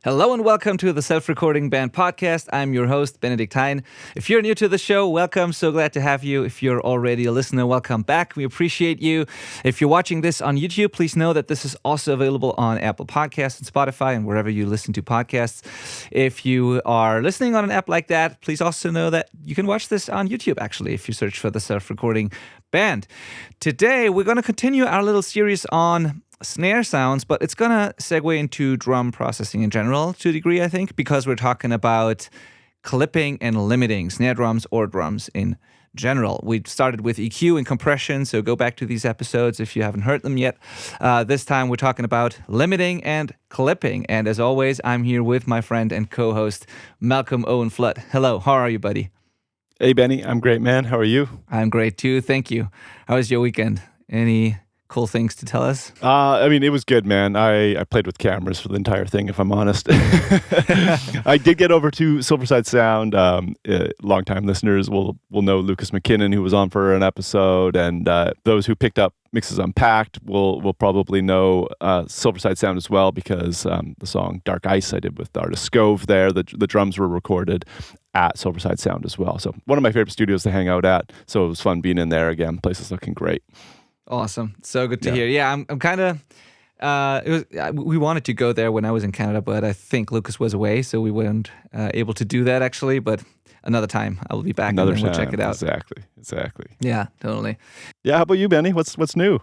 Hello and welcome to the Self-Recording Band podcast. I'm your host, Benedict Hein. If you're new to the show, welcome. So glad to have you. If you're already a listener, welcome back. We appreciate you. If you're watching this on YouTube, please know that this is also available on Apple Podcasts and Spotify and wherever you listen to podcasts. If you are listening on an app like that, please also know that you can watch this on YouTube, actually, if you search for the Self-Recording Band. Today, we're going to continue our little series on snare sounds, but it's going to segue into drum processing in general to a degree, I think, because we're talking about clipping and limiting snare drums or drums in general. We started with EQ and compression, so go back to these episodes if you haven't heard them yet. This time we're talking about limiting and clipping. And as always, I'm here with my friend and co-host, Malcom Owen Flood. Hello, how are you, buddy? Hey, Benny. I'm great, man. How are you? I'm great, too. Thank you. How was your weekend? Any cool things to tell us? It was good, man. I played with cameras for the entire thing, if I'm honest. I did get over to Silverside Sound. Longtime listeners will know Lucas McKinnon, who was on for an episode, and those who picked up Mixes Unpacked will probably know Silverside Sound as well, because the song Dark Ice I did with the artist Scove there, the drums were recorded at Silverside Sound as well. So one of my favorite studios to hang out at. So it was fun being in there again. Place is looking great. Awesome. So good to hear. Yeah, I'm kind of, we wanted to go there when I was in Canada, but I think Lucas was away, so we weren't able to do that actually, but another time I will be back and then we'll check it out. Exactly. Yeah, totally. Yeah, how about you, Benny? What's new?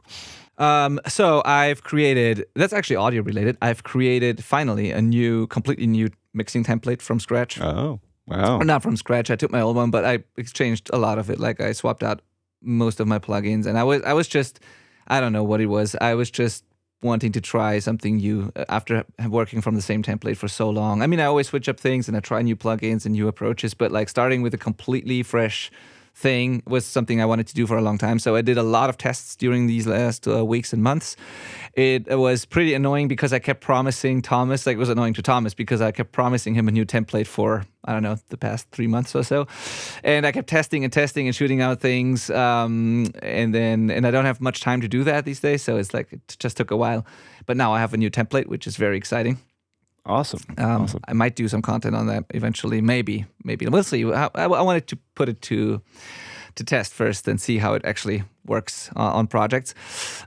So I've created, that's actually audio related, I've created finally a completely new mixing template from scratch. Oh, wow. Or not from scratch, I took my old one, but I exchanged a lot of it, like I swapped out most of my plugins, and I was just, I don't know what it was. I was just wanting to try something new after working from the same template for so long. I mean, I always switch up things and I try new plugins and new approaches, but like starting with a completely fresh thing was something I wanted to do for a long time. So I did a lot of tests during these last weeks and months. It was pretty annoying because I kept promising Thomas, like it was annoying to Thomas because I kept promising him a new template for, I don't know, the past 3 months or so. And I kept testing and shooting out things. And I don't have much time to do that these days. So it's like, it just took a while. But now I have a new template, which is very exciting. Awesome. I might do some content on that eventually. Maybe. We'll see. I wanted to put it to test first and see how it actually works on projects.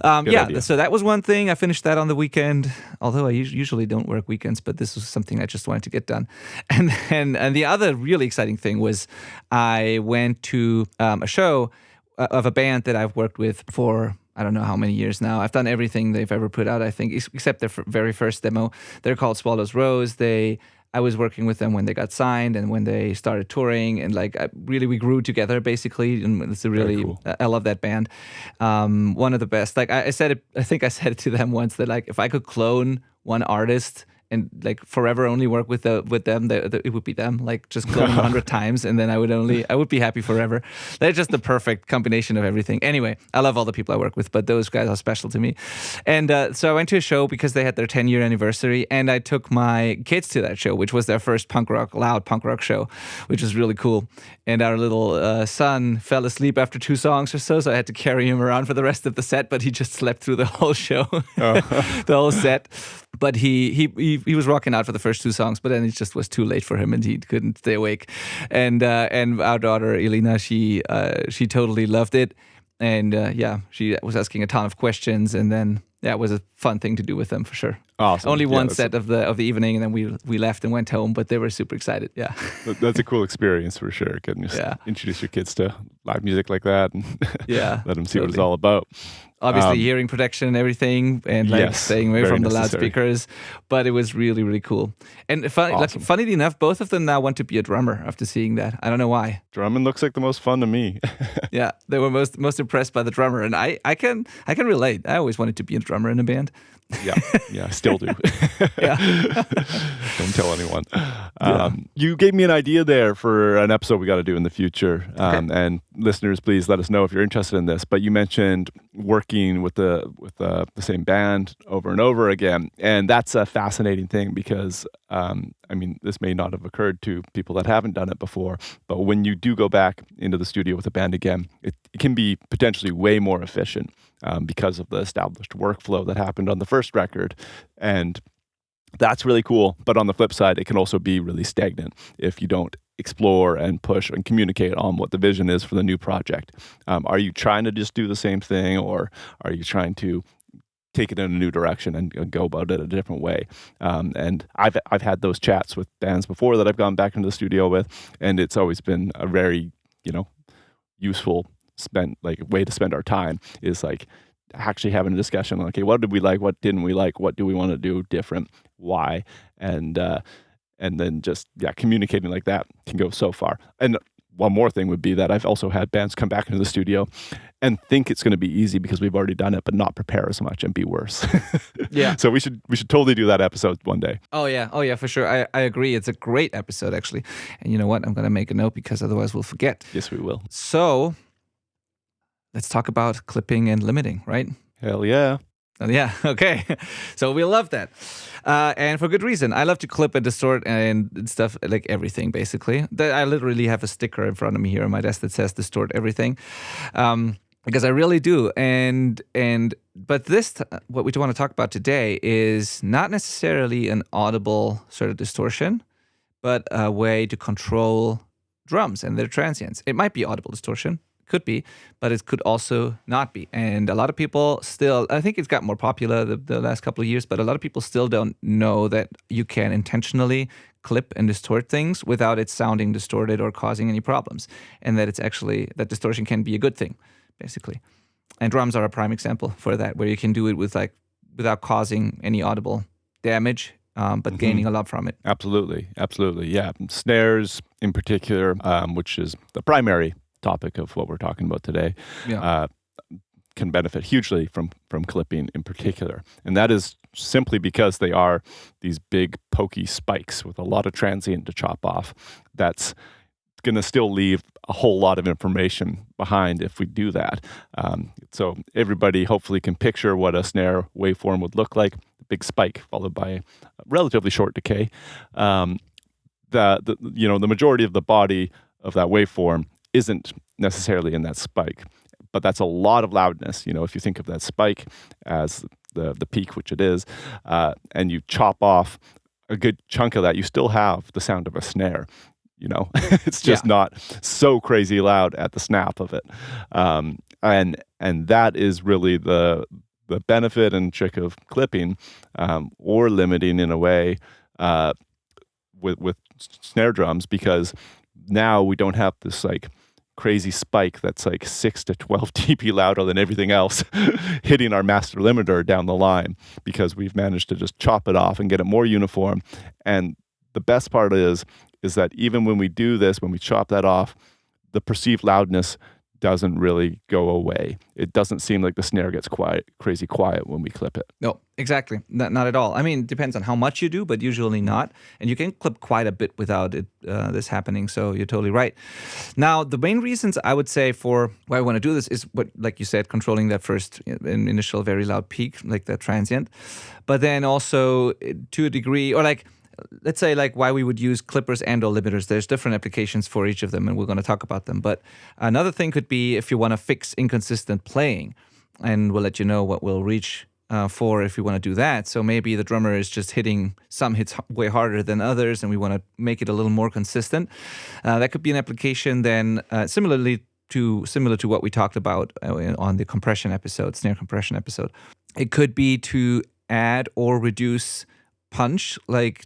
Idea. So that was one thing. I finished that on the weekend, although I usually don't work weekends, but this was something I just wanted to get done. And the other really exciting thing was I went to a show of a band that I've worked with for I don't know how many years now. I've done everything they've ever put out, I think, except their very first demo. They're called Swallows Rose. I was working with them when they got signed and when they started touring, and we grew together basically. And it's a really cool. I love that band. One of the best. Like I said it, I think I said it to them once that like if I could clone one artist and like forever only work with them, it would be them. Like just clone 100 times, and then I would be happy forever. They're just the perfect combination of everything. Anyway, I love all the people I work with, but those guys are special to me. And so I went to a show because they had their 10-year anniversary, and I took my kids to that show, which was their first loud punk rock show, which was really cool. And our little son fell asleep after 2 songs or so I had to carry him around for the rest of the set, but he just slept through the whole show, the whole set. But he was rocking out for the first 2 songs, but then it just was too late for him and he couldn't stay awake. And our daughter Elena, she totally loved it, and she was asking a ton of questions, and then it was a fun thing to do with them for sure. Awesome. Only one set of the evening, and then we left and went home, but they were super excited. Yeah, that's a cool experience for sure. Getting introduce your kids to live music like that, and let them see what it's all about. Obviously, hearing protection and everything, and staying away from the loudspeakers. But it was really, really cool. And funnily enough, both of them now want to be a drummer after seeing that. I don't know why. Drumming looks like the most fun to me. Yeah, they were most impressed by the drummer, and I can relate. I always wanted to be a drummer in a band. Yeah, I still do. Yeah. Don't tell anyone. You gave me an idea there for an episode we got to do in the future. And listeners, please let us know if you're interested in this. But you mentioned working with the same band over and over again, and that's a fascinating thing because this may not have occurred to people that haven't done it before. But when you do go back into the studio with a band again, it can be potentially way more efficient. Because of the established workflow that happened on the first record. And That's really cool. But on the flip side, it can also be really stagnant if you don't explore and push and communicate on what the vision is for the new project. Are you trying to just do the same thing, or are you trying to take it in a new direction and go about it a different way? And I've had those chats with bands before that I've gone back into the studio with, and it's always been a very, useful way to spend our time, is like actually having a discussion on, okay, what did we like, what didn't we like, what do we want to do different, why, and then just communicating like that can go so far. And one more thing would be that I've also had bands come back into the studio and think it's going to be easy because we've already done it, but not prepare as much and be worse. Yeah. So we should totally do that episode one day. Oh yeah, for sure. I agree. It's a great episode, actually. And you know what? I'm going to make a note because otherwise we'll forget. Yes, we will. So let's talk about clipping and limiting, right? Hell yeah. Yeah, okay. So we love that. And for good reason. I love to clip and distort and stuff, like everything, basically. I literally have a sticker in front of me here on my desk that says distort everything. Because I really do. But what we want to talk about today is not necessarily an audible sort of distortion, but a way to control drums and their transients. It might be audible distortion. Could be, but it could also not be. And a lot of people still, I think it's got more popular the last couple of years, but a lot of people still don't know that you can intentionally clip and distort things without it sounding distorted or causing any problems. And that that distortion can be a good thing, basically. And drums are a prime example for that, where you can do it without causing any audible damage, but gaining a lot from it. Absolutely. Yeah. Snares in particular, which is the primary topic of what we're talking about today, can benefit hugely from clipping in particular. And that is simply because they are these big pokey spikes with a lot of transient to chop off. That's going to still leave a whole lot of information behind if we do that. So everybody hopefully can picture what a snare waveform would look like: a big spike followed by a relatively short decay. The majority of the body of that waveform isn't necessarily in that spike, but that's a lot of loudness. If you think of that spike as the peak, which it is, and you chop off a good chunk of that, you still have the sound of a snare. It's just not so crazy loud at the snap of it, and that is really the benefit and trick of clipping, or limiting in a way, with snare drums, because now we don't have this like crazy spike that's like 6 to 12 dB louder than everything else hitting our master limiter down the line, because we've managed to just chop it off and get it more uniform. And the best part is that even when we do this, when we chop that off, the perceived loudness doesn't really go away. It doesn't seem like the snare gets crazy quiet when we clip it. No, exactly. Not at all. I mean, it depends on how much you do, but usually not. And you can clip quite a bit without this happening, so you're totally right. Now, the main reasons I would say for why I want to do this is what, like you said, controlling that first initial very loud peak, like that transient. But then also to a degree, or like, let's say like why we would use clippers and or limiters. There's different applications for each of them, and we're going to talk about them. But another thing could be if you want to fix inconsistent playing, and we'll let you know what we'll reach for if we want to do that. So maybe the drummer is just hitting some hits way harder than others, and we want to make it a little more consistent. That could be an application then, similar to what we talked about on the compression episode, snare compression episode. It could be to add or reduce punch, like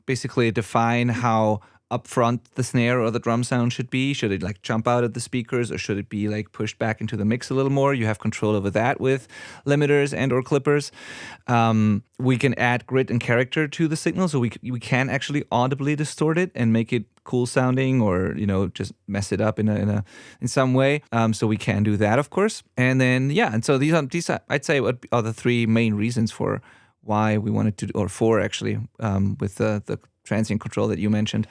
basically define how upfront the snare or the drum sound should be. Should it like jump out of the speakers, or should it be like pushed back into the mix a little more? You have control over that with limiters and or clippers. We can add grit and character to the signal, so we can actually audibly distort it and make it cool sounding, or just mess it up in some way. So we can do that, of course. And then and so these I'd say are the three main reasons for why we wanted to, or for actually, with the transient control that you mentioned,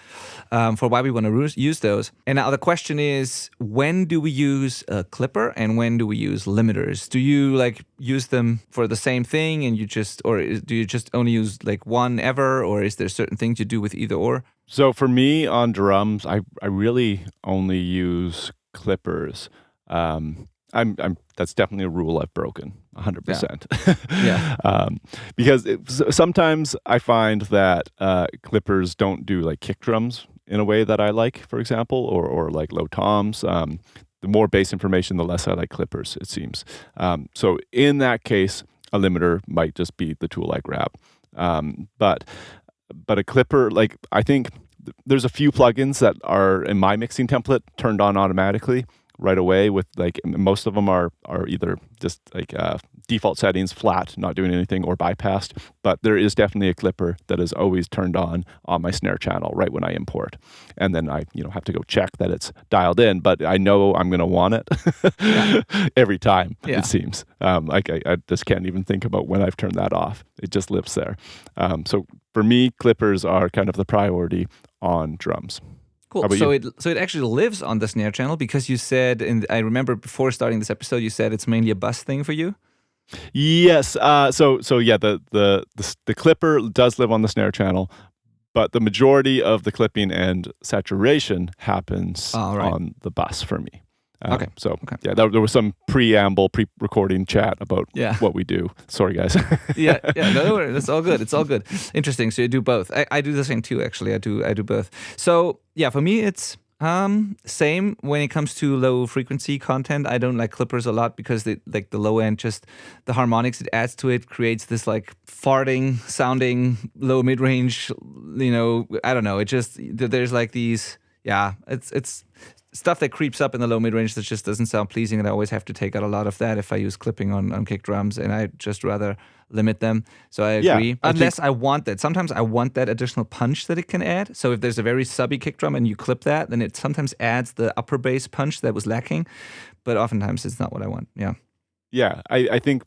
for why we want to use those. And now the question is, when do we use a clipper and when do we use limiters? Do you like use them for the same thing, and do you just only use like one ever, or is there certain things you do with either or? So for me on drums, I really only use clippers. I'm that's definitely a rule I've broken 100%. Yeah. Because sometimes I find that clippers don't do like kick drums in a way that I like, for example, or like low toms. The more bass information, the less I like clippers, it seems. So in that case, a limiter might just be the tool I grab. But a clipper, like I think there's a few plugins that are in my mixing template turned on automatically right away, with like most of them are either just like default settings, flat, not doing anything, or bypassed. But there is definitely a clipper that is always turned on my snare channel right when I import, and then I have to go check that it's dialed in. But I know I'm going to want it every time. Yeah. It seems like I just can't even think about when I've turned that off. It just lives there. So for me, clippers are kind of the priority on drums. Cool. So it actually lives on the snare channel, because you said, and I remember before starting this episode, you said it's mainly a bus thing for you. Yes. So yeah, the clipper does live on the snare channel, but the majority of the clipping and saturation happens on the bus for me. Okay. So yeah, there was some pre-recording chat about Yeah. what we do. Sorry, guys. yeah. No worries. It's all good. It's all good. Interesting. So you do both. I do the same too. Actually, I do both. So yeah, for me it's same when it comes to low frequency content. I don't like clippers a lot because the low end, just the harmonics it adds to it creates this like farting sounding low mid range. I don't know. It just, there's like these. Yeah, it's stuff that creeps up in the low mid range that just doesn't sound pleasing, and I always have to take out a lot of that if I use clipping on kick drums, and I just rather limit them. So I agree. Unless I want that. Sometimes I want that additional punch that it can add. So if there's a very subby kick drum and you clip that, then it sometimes adds the upper bass punch that was lacking. But oftentimes it's not what I want. Yeah. Yeah, I think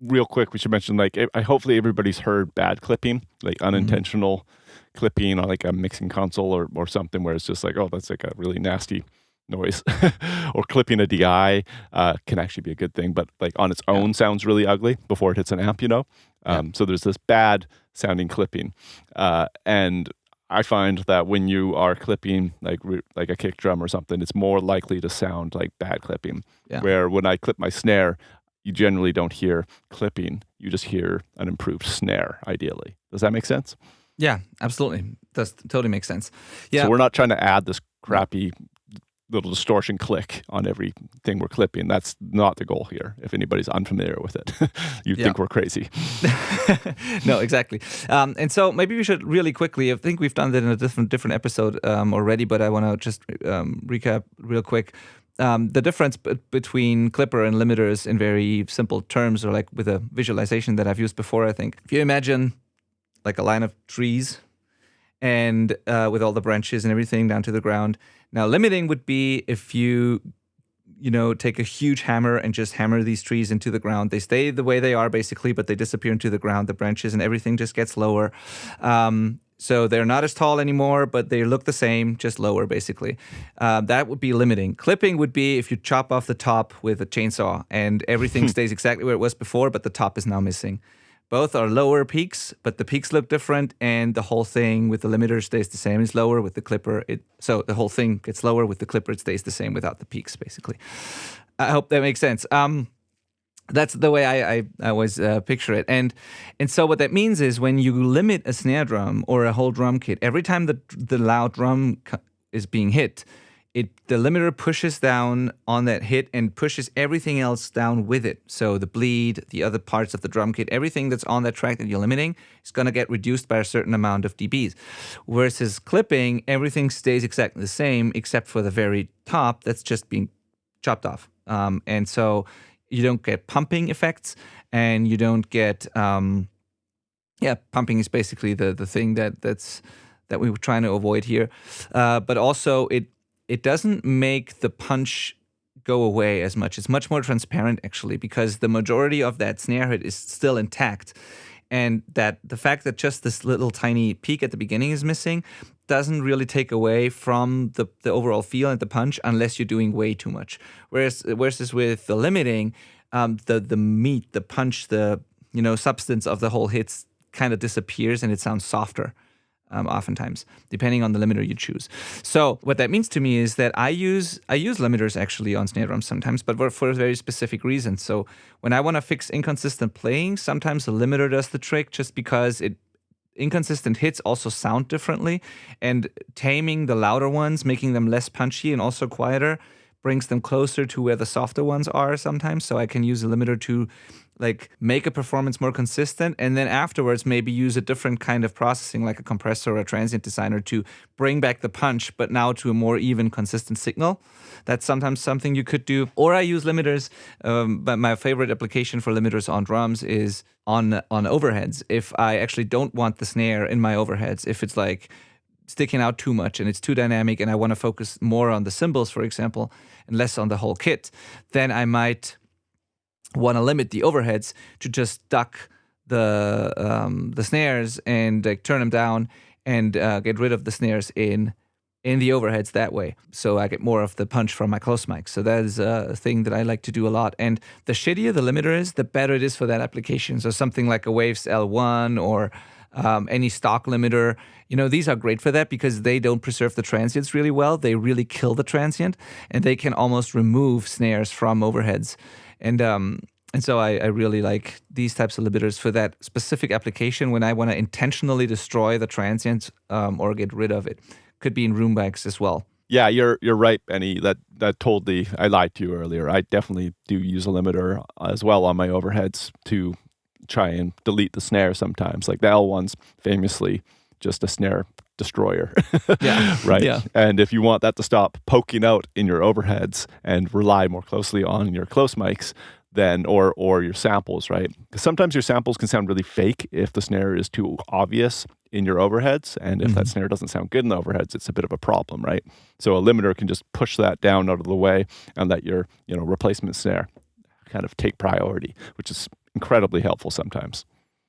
real quick we should mention, like, hopefully everybody's heard bad clipping, like unintentional clipping on like a mixing console or something, where it's just like, oh, that's like a really nasty noise. Or clipping a DI can actually be a good thing, but like on its own sounds really ugly before it hits an amp, So there's this bad sounding clipping, and I find that when you are clipping like a kick drum or something, it's more likely to sound like bad clipping. Where when I clip my snare, you generally don't hear clipping, you just hear an improved snare, ideally. Does that make sense? Yeah, absolutely. Does totally make sense. Yeah. So we're not trying to add this crappy little distortion click on everything we're clipping. That's not the goal here. If anybody's unfamiliar with it, you'd think we're crazy. No, exactly. And so maybe we should really quickly, I think we've done that in a different episode already, but I want to just recap real quick. The difference between clipper and limiters in very simple terms, or like with a visualization that I've used before, I think. If you imagine like a line of trees, and with all the branches and everything down to the ground. Now, limiting would be if you take a huge hammer and just hammer these trees into the ground. They stay the way they are basically, but they disappear into the ground. The branches and everything just gets lower. So they're not as tall anymore, but they look the same, just lower basically. That would be limiting. Clipping would be if you chop off the top with a chainsaw and everything stays exactly where it was before, but the top is now missing. Both are lower peaks, but the peaks look different, and the whole thing with the limiter stays the same. It's lower with the clipper. So the whole thing gets lower with the clipper. It stays the same without the peaks, basically. I hope that makes sense. That's the way I always picture it. And so what that means is when you limit a snare drum or a whole drum kit, every time the loud drum is being hit, the limiter pushes down on that hit and pushes everything else down with it. So the bleed, the other parts of the drum kit, everything that's on that track that you're limiting is going to get reduced by a certain amount of dBs. Versus clipping, everything stays exactly the same except for the very top that's just being chopped off. And so you don't get pumping effects, and you don't get pumping is basically the thing that we were trying to avoid here. But also it doesn't make the punch go away as much. It's much more transparent, actually, because the majority of that snare hit is still intact. And that the fact that just this little tiny peak at the beginning is missing doesn't really take away from the overall feel and the punch unless you're doing way too much. Whereas with the limiting, the meat, the punch, the substance of the whole hits kind of disappears and it sounds softer. oftentimes, depending on the limiter you choose. So what that means to me is that I use limiters actually on snare drums sometimes, but for very specific reasons. So when I want to fix inconsistent playing, sometimes the limiter does the trick, just because inconsistent hits also sound differently, and taming the louder ones, making them less punchy and also quieter, brings them closer to where the softer ones are sometimes. So I can use a limiter to like make a performance more consistent, and then afterwards maybe use a different kind of processing like a compressor or a transient designer to bring back the punch, but now to a more even, consistent signal. That's sometimes something you could do. Or I use limiters, but my favorite application for limiters on drums is on overheads. If I actually don't want the snare in my overheads, if it's like sticking out too much and it's too dynamic and I want to focus more on the cymbals, for example, and less on the whole kit, then I might want to limit the overheads to just duck the snares and like turn them down and get rid of the snares in the overheads that way. So I get more of the punch from my close mic. So that is a thing that I like to do a lot. And the shittier the limiter is, the better it is for that application. So something like a Waves L1 or any stock limiter, these are great for that because they don't preserve the transients really well. They really kill the transient, and they can almost remove snares from overheads. And so I really like these types of limiters for that specific application when I want to intentionally destroy the transient or get rid of it. Could be in room mics as well. Yeah, you're right, Benny. That totally, I lied to you earlier. I definitely do use a limiter as well on my overheads to try and delete the snare sometimes. Like the L1's famously just a snare destroyer. Yeah. Right. Yeah. And if you want that to stop poking out in your overheads and rely more closely on your close mics, then or your samples, right? Because sometimes your samples can sound really fake if the snare is too obvious in your overheads, and if that snare doesn't sound good in the overheads, it's a bit of a problem, right? So a limiter can just push that down out of the way and let your replacement snare kind of take priority, which is incredibly helpful sometimes.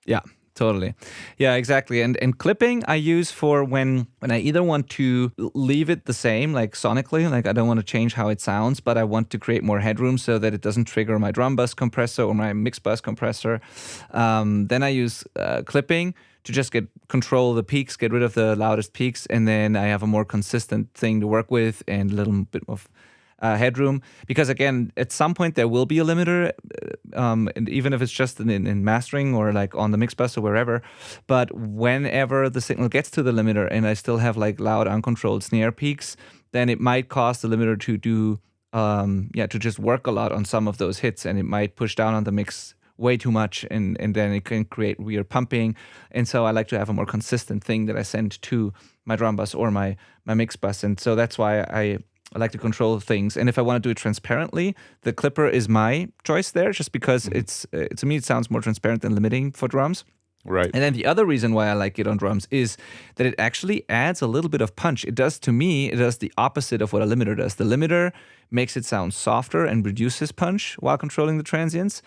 Yeah. Totally. Yeah, exactly. And clipping I use for when I either want to leave it the same, like sonically, like I don't want to change how it sounds, but I want to create more headroom so that it doesn't trigger my drum bus compressor or my mix bus compressor. Then I use clipping to just control the peaks, get rid of the loudest peaks, and then I have a more consistent thing to work with and a little bit of headroom, because again, at some point there will be a limiter, and even if it's just in mastering or like on the mix bus or wherever. But whenever the signal gets to the limiter and I still have like loud uncontrolled snare peaks, then it might cause the limiter to do to just work a lot on some of those hits, and it might push down on the mix way too much, and then it can create weird pumping. And so I like to have a more consistent thing that I send to my drum bus or my mix bus, and so that's why I like to control things. And if I want to do it transparently, the clipper is my choice there, just because it's to me it sounds more transparent than limiting for drums. Right. And then the other reason why I like it on drums is that it actually adds a little bit of punch. It does the opposite of what a limiter does. The limiter makes it sound softer and reduces punch while controlling the transients.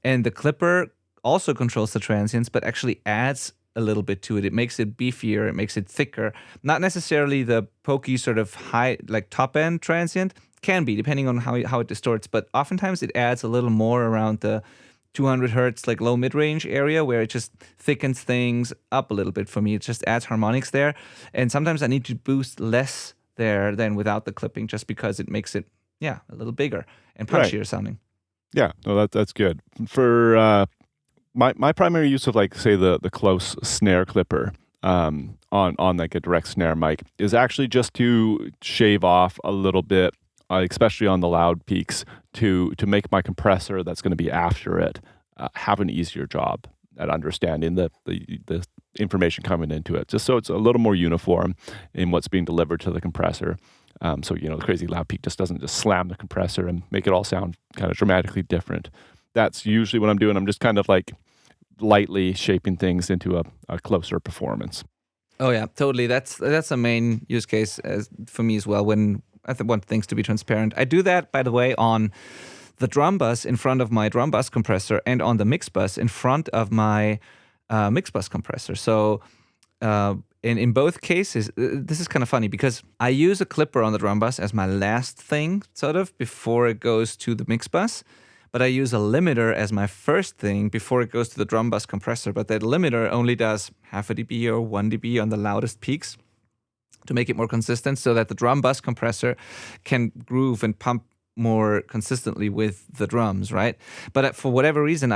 And the clipper also controls the transients, but actually adds a little bit to it. It makes it beefier, it makes it thicker. Not necessarily the pokey sort of high, like top end transient, can be depending on how it distorts, but oftentimes it adds a little more around the 200 hertz, like low mid range area, where it just thickens things up a little bit for me. It just adds harmonics there. And sometimes I need to boost less there than without the clipping, just because it makes it, a little bigger and punchier sounding. Yeah, no, that's good. For my primary use of, like, say, the close snare clipper on like a direct snare mic is actually just to shave off a little bit, especially on the loud peaks, to make my compressor that's going to be after it have an easier job at understanding the information coming into it, just so it's a little more uniform in what's being delivered to the compressor. So the crazy loud peak just doesn't just slam the compressor and make it all sound kind of dramatically different. That's usually what I'm doing. I'm just kind of like lightly shaping things into a closer performance. Oh yeah, totally. That's a main use case for me as well. When I want things to be transparent, I do that, by the way, on the drum bus in front of my drum bus compressor and on the mix bus in front of my mix bus compressor. So in both cases, this is kind of funny because I use a clipper on the drum bus as my last thing, sort of, before it goes to the mix bus. but I use a limiter as my first thing before it goes to the drum bus compressor. But that limiter only does half a dB or 1 dB on the loudest peaks to make it more consistent, so that the drum bus compressor can groove and pump more consistently with the drums, right? But for whatever reason,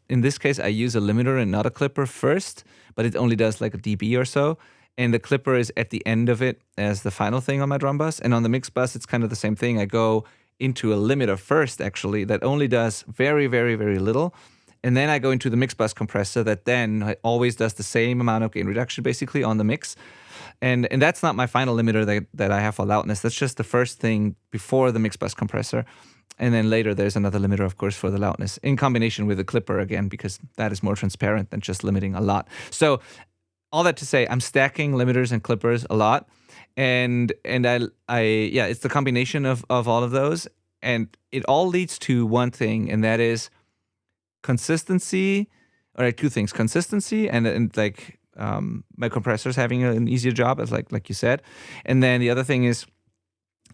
in this case, I use a limiter and not a clipper first, but it only does like a dB or so. And the clipper is at the end of it as the final thing on my drum bus. And on the mix bus, it's kind of the same thing. I go into a limiter first, actually, that only does very, very, very little. And then I go into the mix bus compressor that then always does the same amount of gain reduction, basically, on the mix. And that's not my final limiter that I have for loudness. That's just the first thing before the mix bus compressor. And then later there's another limiter, of course, for the loudness in combination with the clipper again, because that is more transparent than just limiting a lot. So all that to say, I'm stacking limiters and clippers a lot. And it's the combination of all of those. And it all leads to one thing, and that is consistency. All right, two things: consistency and like my compressor's having an easier job, as like you said. And then the other thing is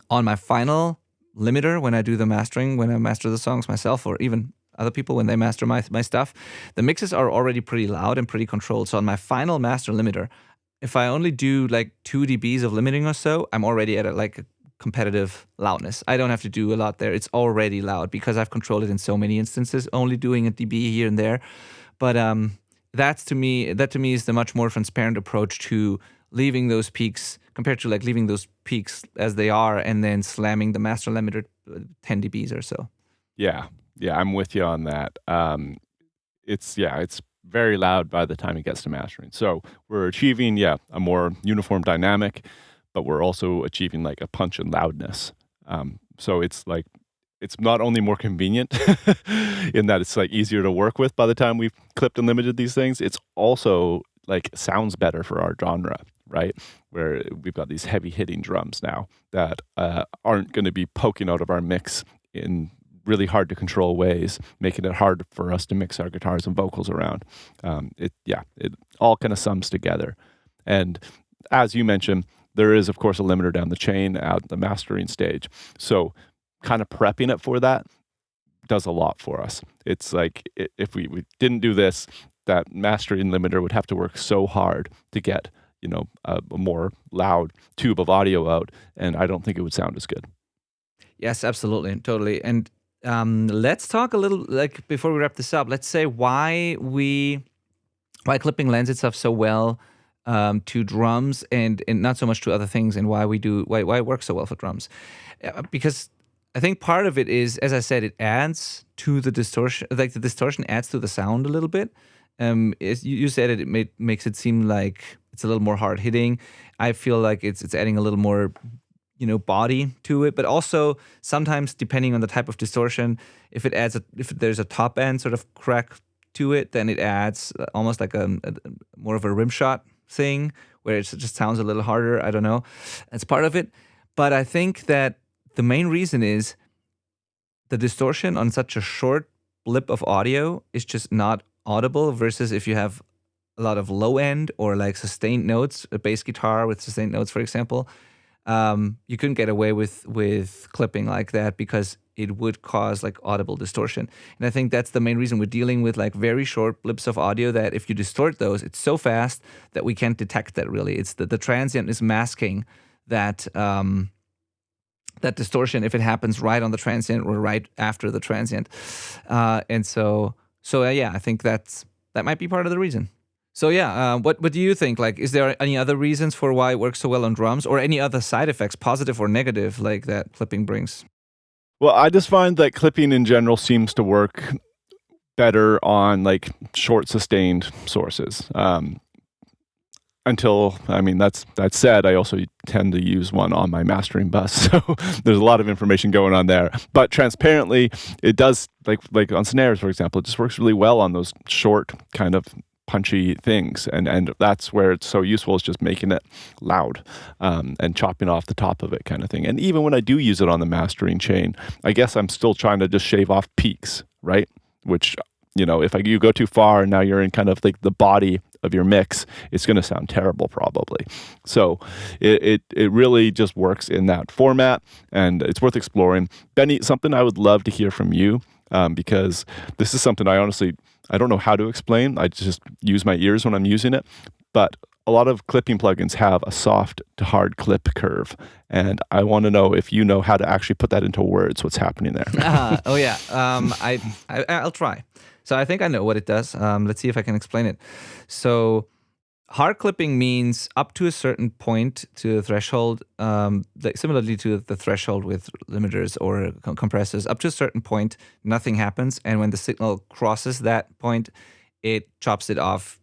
on my final limiter, when I do the mastering, when I master the songs myself, or even other people when they master my stuff, the mixes are already pretty loud and pretty controlled. So on my final master limiter, if I only do like 2 dBs of limiting or so, I'm already at a competitive loudness. I don't have to do a lot there. It's already loud because I've controlled it in so many instances, only doing a dB here and there. But that to me is the much more transparent approach to leaving those peaks compared to like leaving those peaks as they are and then slamming the master limiter 10 dBs or so. Yeah, I'm with you on that. It's very loud by the time it gets to mastering. So we're achieving, a more uniform dynamic, but we're also achieving like a punch and loudness. So it's like, it's not only more convenient in that it's like easier to work with by the time we've clipped and limited these things, it's also like sounds better for our genre, right? Where we've got these heavy hitting drums now that aren't going to be poking out of our mix in really hard to control ways, making it hard for us to mix our guitars and vocals around. It all kind of sums together. And as you mentioned, there is, of course, a limiter down the chain at the mastering stage. So kind of prepping it for that does a lot for us. It's like if we didn't do this, that mastering limiter would have to work so hard to get, a more loud tube of audio out, and I don't think it would sound as good. Yes, absolutely, totally. And let's talk a little, like before we wrap this up, let's say why clipping lends itself so well to drums and not so much to other things, and why it works so well for drums. Because I think part of it is, as I said, it adds to the distortion. Like the distortion adds to the sound a little bit. You said it makes it seem like it's a little more hard hitting. I feel like it's adding a little more, body to it. But also sometimes, depending on the type of distortion, if there's a top end sort of crack to it, then it adds almost like a more of a rim shot thing where it just sounds a little harder. I don't know. That's part of it. But I think that the main reason is the distortion on such a short blip of audio is just not audible, versus if you have a lot of low end or like sustained notes, a bass guitar with sustained notes, for example, you couldn't get away with clipping like that because it would cause like audible distortion. And I think that's the main reason we're dealing with like very short blips of audio, that if you distort those, it's so fast that we can't detect that really. It's the transient is masking that that distortion if it happens right on the transient or right after the transient. And so I think that might be part of the reason. So what do you think? Like, is there any other reasons for why it works so well on drums, or any other side effects, positive or negative, like that clipping brings? Well, I just find that clipping in general seems to work better on like short sustained sources. That said, I also tend to use one on my mastering bus, so there's a lot of information going on there. But transparently, it does, like on snares, for example, it just works really well on those short kind of punchy things, and that's where it's so useful, is just making it loud and chopping off the top of it kind of thing. And even when I do use it on the mastering chain, I guess I'm still trying to just shave off peaks, right? Which, if you go too far and now you're in kind of like the body of your mix, it's going to sound terrible probably. So it really just works in that format, and it's worth exploring. Benny, something I would love to hear from you because this is something I don't know how to explain. I just use my ears when I'm using it. But a lot of clipping plugins have a soft to hard clip curve. And I want to know if you know how to actually put that into words, what's happening there. Oh, yeah. I'll try. So I think I know what it does. Let's see if I can explain it. So hard clipping means up to a certain point, to a threshold, similarly to the threshold with limiters or compressors, up to a certain point, nothing happens. And when the signal crosses that point, it chops it off.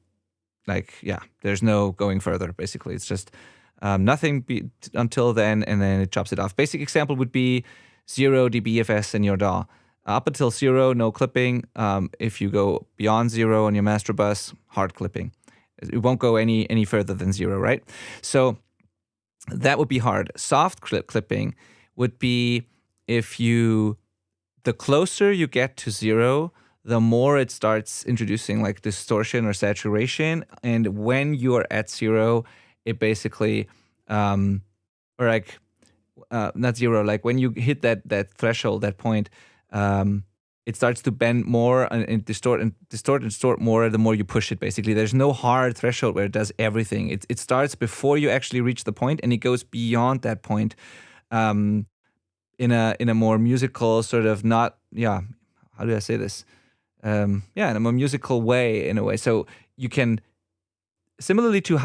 There's no going further, basically. It's just nothing until then, and then it chops it off. Basic example would be 0 dBFS in your DAW. Up until 0, no clipping. If you go beyond 0 on your master bus, hard clipping. It won't go any further than 0, right? So that would be hard. Soft clipping would be the closer you get to 0, the more it starts introducing like distortion or saturation. And when you are at 0, it basically, not 0, like when you hit that threshold, that point, it starts to bend more and distort more the more you push it, basically. There's no hard threshold where it does everything. It starts before you actually reach the point, and it goes beyond that point in a more musical sort of how do I say this? In a more musical way, in a way. So you can, similarly to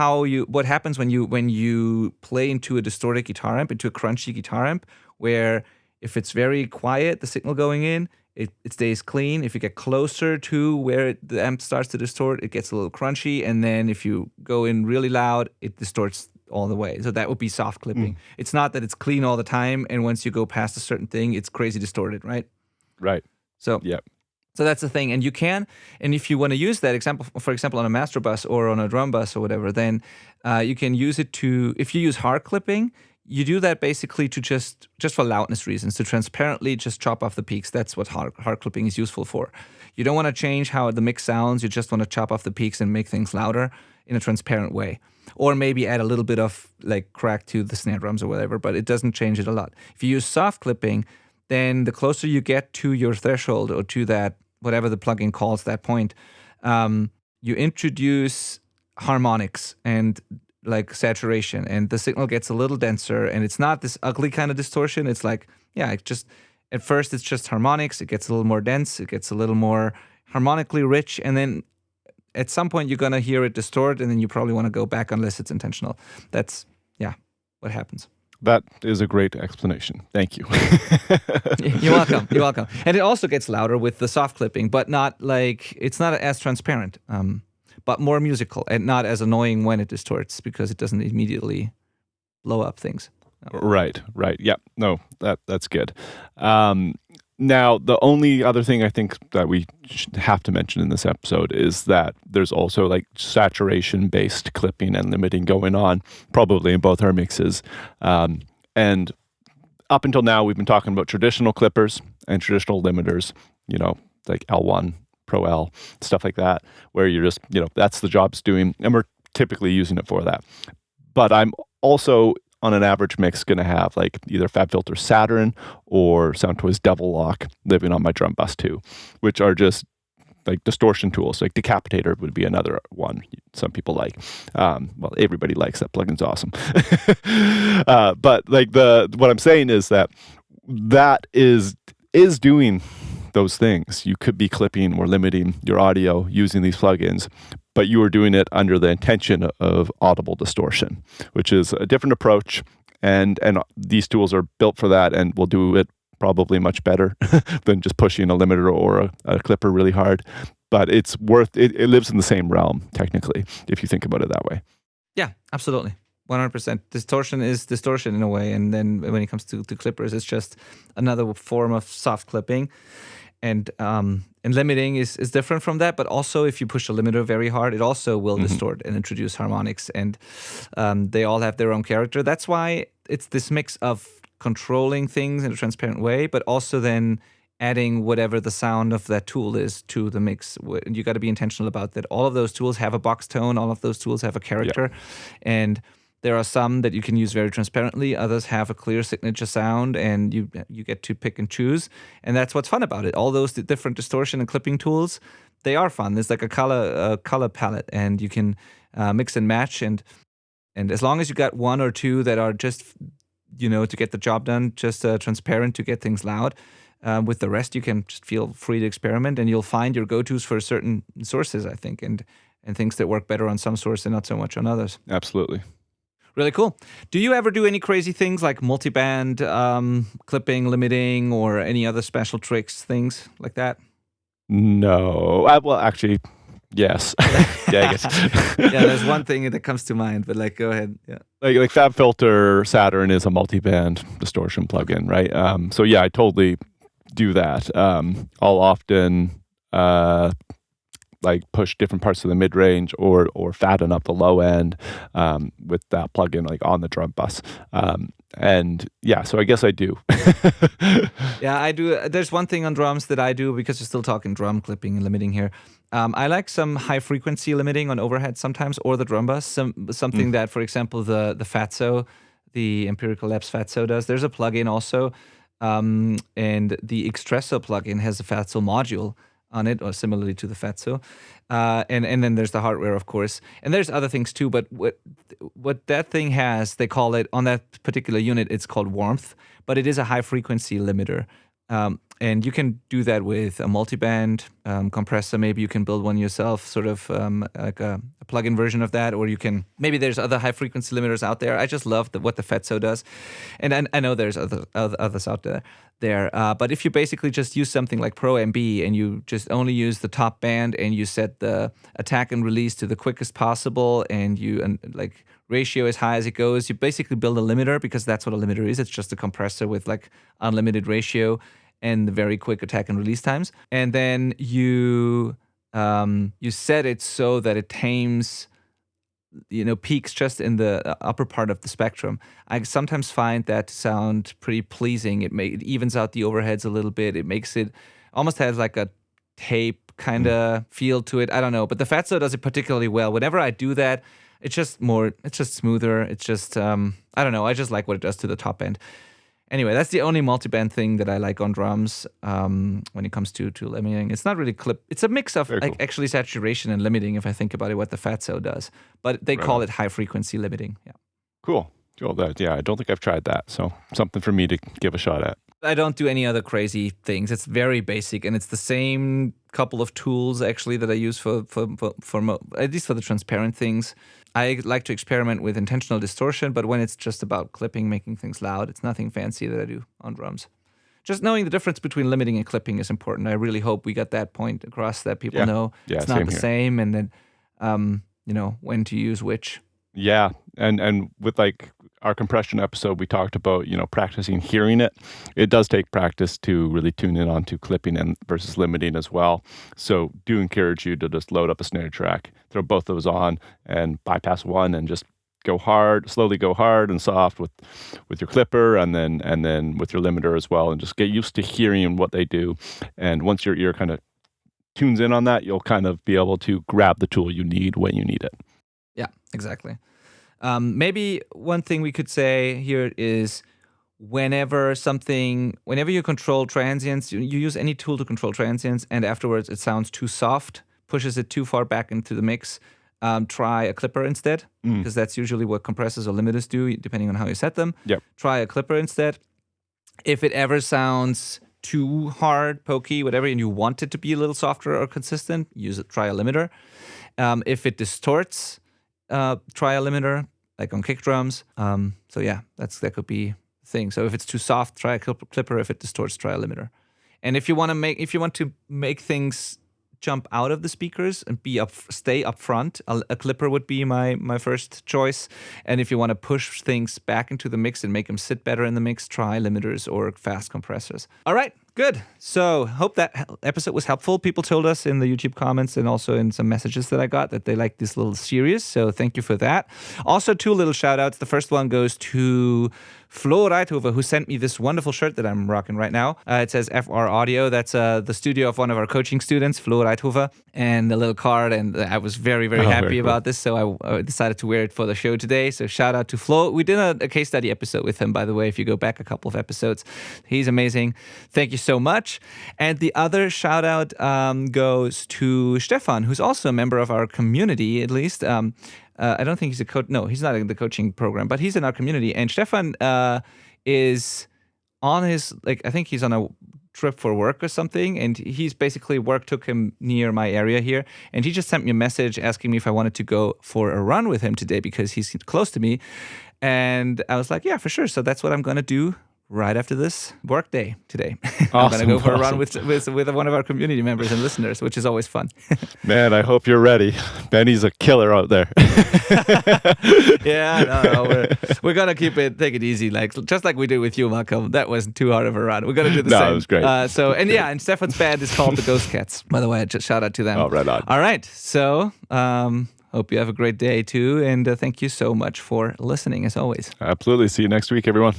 what happens when you play into a distorted guitar amp, into a crunchy guitar amp, where if it's very quiet, the signal going in, it stays clean. If you get closer to where the amp starts to distort, it gets a little crunchy. And then if you go in really loud, it distorts all the way. So that would be soft clipping. It's not that it's clean all the time, and once you go past a certain thing, it's crazy distorted, right? Right. So yeah. So that's the thing. And if you want to use that example, for example, on a master bus or on a drum bus or whatever, then you can use it if you use hard clipping, you do that basically to just for loudness reasons, to transparently just chop off the peaks. That's what hard clipping is useful for. You don't want to change how the mix sounds. You just want to chop off the peaks and make things louder in a transparent way. Or maybe add a little bit of like crack to the snare drums or whatever, but it doesn't change it a lot. If you use soft clipping, then the closer you get to your threshold or to that, whatever the plugin calls that point, you introduce harmonics and like saturation, and the signal gets a little denser, and it's not this ugly kind of distortion. It's like, at first it's just harmonics. It gets a little more dense. It gets a little more harmonically rich, and then at some point you're going to hear it distort, and then you probably want to go back unless it's intentional. That's, what happens. That is a great explanation. Thank you. You're welcome. You're welcome. And it also gets louder with the soft clipping, but it's not as transparent, but more musical and not as annoying when it distorts because it doesn't immediately blow up things. Right. Yeah. No, that's good. Now, the only other thing I think that we have to mention in this episode is that there's also like saturation-based clipping and limiting going on, probably in both our mixes. And up until now, we've been talking about traditional clippers and traditional limiters, like L1, Pro L, stuff like that, where you're just, that's the job it's doing, and we're typically using it for that. But I'm also, on an average mix, going to have like either FabFilter Saturn or Soundtoys Devil Lock living on my drum bus too, which are just like distortion tools. Like Decapitator would be another one some people like. Well, everybody likes that plugin's awesome. But like what I'm saying is that is doing those things. You could be clipping or limiting your audio using these plugins, but you are doing it under the intention of audible distortion, which is a different approach. And these tools are built for that and will do it probably much better than just pushing a limiter or a clipper really hard. But it's it lives in the same realm, technically, if you think about it that way. Yeah, absolutely. 100%. Distortion is distortion in a way. And then when it comes to clippers, it's just another form of soft clipping. And limiting is different from that, but also if you push the limiter very hard, it also will distort and introduce harmonics, and they all have their own character. That's why it's this mix of controlling things in a transparent way, but also then adding whatever the sound of that tool is to the mix. You got to be intentional about that. All of those tools have a box tone. All of those tools have a character, and There are some that you can use very transparently. Others have a clear signature sound, and you get to pick and choose. And that's what's fun about it. All those different distortion and clipping tools, they are fun. There's like a color palette, and you can mix and match. And as long as you got one or two that are just, to get the job done, just transparent to get things loud, with the rest, you can just feel free to experiment, and you'll find your go-tos for certain sources, I think, and things that work better on some source and not so much on others. Absolutely. Really cool. Do you ever do any crazy things like multiband clipping, limiting, or any other special tricks, things like that? No. Well, actually, yes. Yeah, I guess. Yeah, there's one thing that comes to mind, but go ahead. Yeah. Like FabFilter Saturn is a multiband distortion plugin, right? So yeah, I totally do that. I'll often push different parts of the mid range or fatten up the low end with that plugin on the drum bus. And yeah, so I guess I do. Yeah, I do. There's one thing on drums that I do, because we're still talking drum clipping and limiting here. I like some high frequency limiting on overhead sometimes, or the drum bus. Something that, for example, the Fatso, the Empirical Labs Fatso does. There's a plugin also, and the Expresso plugin has a Fatso module on it, or similarly to the Fatso. And then there's the hardware, of course. And there's other things too, but what that thing has, they call it, on that particular unit, it's called warmth, but it is a high frequency limiter. And you can do that with a multiband compressor. Maybe you can build one yourself, sort of like a plug-in version of that, or maybe there's other high-frequency limiters out there. I just love what the Fatso does. And I know there's others out there. But if you basically just use something like Pro MB, and you just only use the top band, and you set the attack and release to the quickest possible, and ratio as high as it goes, you basically build a limiter, because that's what a limiter is. It's just a compressor with unlimited ratio and very quick attack and release times. And then you set it so that it tames, peaks just in the upper part of the spectrum. I sometimes find that to sound pretty pleasing. It evens out the overheads a little bit. It makes it almost has like a tape kind of feel to it. I don't know, but the Fatso does it particularly well. Whenever I do that, it's just smoother. It's just, I don't know. I just like what it does to the top end. Anyway, that's the only multiband thing that I like on drums when it comes to limiting. It's not really clip. It's a mix of cool. Actually saturation and limiting, if I think about it, what the Fatso does. But they call it high frequency limiting. Yeah. Cool. I don't think I've tried that. So something for me to give a shot at. I don't do any other crazy things. It's very basic, and it's the same couple of tools actually that I use for at least for the transparent things. I like to experiment with intentional distortion, but when it's just about clipping, making things loud, it's nothing fancy that I do on drums. Just knowing the difference between limiting and clipping is important. I really hope we got that point across, that people know it's not the same, and then when to use which. Yeah, and with our compression episode, we talked about practicing hearing it. It does take practice to really tune in onto clipping and versus limiting as well. So do encourage you to just load up a snare track, throw both those on, and bypass one, and just slowly go hard and soft with your clipper, and then with your limiter as well, and just get used to hearing what they do. And once your ear kind of tunes in on that, you'll kind of be able to grab the tool you need when you need it. Yeah, exactly. Maybe one thing we could say here is whenever you control transients, you use any tool to control transients, and afterwards it sounds too soft, pushes it too far back into the mix, try a clipper instead, because that's usually what compressors or limiters do, depending on how you set them. Yep. Try a clipper instead. If it ever sounds too hard, pokey, whatever, and you want it to be a little softer or consistent, try a limiter. If it distorts, try a limiter, like on kick drums. So yeah, that could be the thing. So if it's too soft, try a clipper. If it distorts, try a limiter. And if you want to make things jump out of the speakers and stay up front, a clipper would be my first choice. And if you want to push things back into the mix and make them sit better in the mix, try limiters or fast compressors. All right, good. So hope that episode was helpful. People told us in the YouTube comments and also in some messages that I got that they like this little series. So thank you for that. Also, 2 little shout outs. The first one goes to Flo Reithofer, who sent me this wonderful shirt that I'm rocking right now. It says FR Audio. That's the studio of one of our coaching students, Flo Reithofer, and a little card. And I was very, very happy about this. So I decided to wear it for the show today. So shout out to Flo. We did a case study episode with him, by the way, if you go back a couple of episodes. He's amazing. Thank you so much. And the other shout out goes to Stefan, who's also a member of our community, at least. I don't think he's a coach. No, he's not in the coaching program, but he's in our community. And Stefan is on his, I think he's on a trip for work or something. And he's basically, work took him near my area here. And he just sent me a message asking me if I wanted to go for a run with him today because he's close to me. And I was like, yeah, for sure. So that's what I'm going to do right after this work day today. I'm going to go for a run with one of our community members and listeners, which is always fun. Man, I hope you're ready. Benny's a killer out there. Yeah, no, we're going to take it easy, just like we did with you, Malcom. That wasn't too hard of a run. We're going to do the same. No, it was great. And Stefan's band is called the Ghost Cats. By the way, just shout out to them. Oh, right on. All right. So, hope you have a great day too. And thank you so much for listening as always. Absolutely. See you next week, everyone.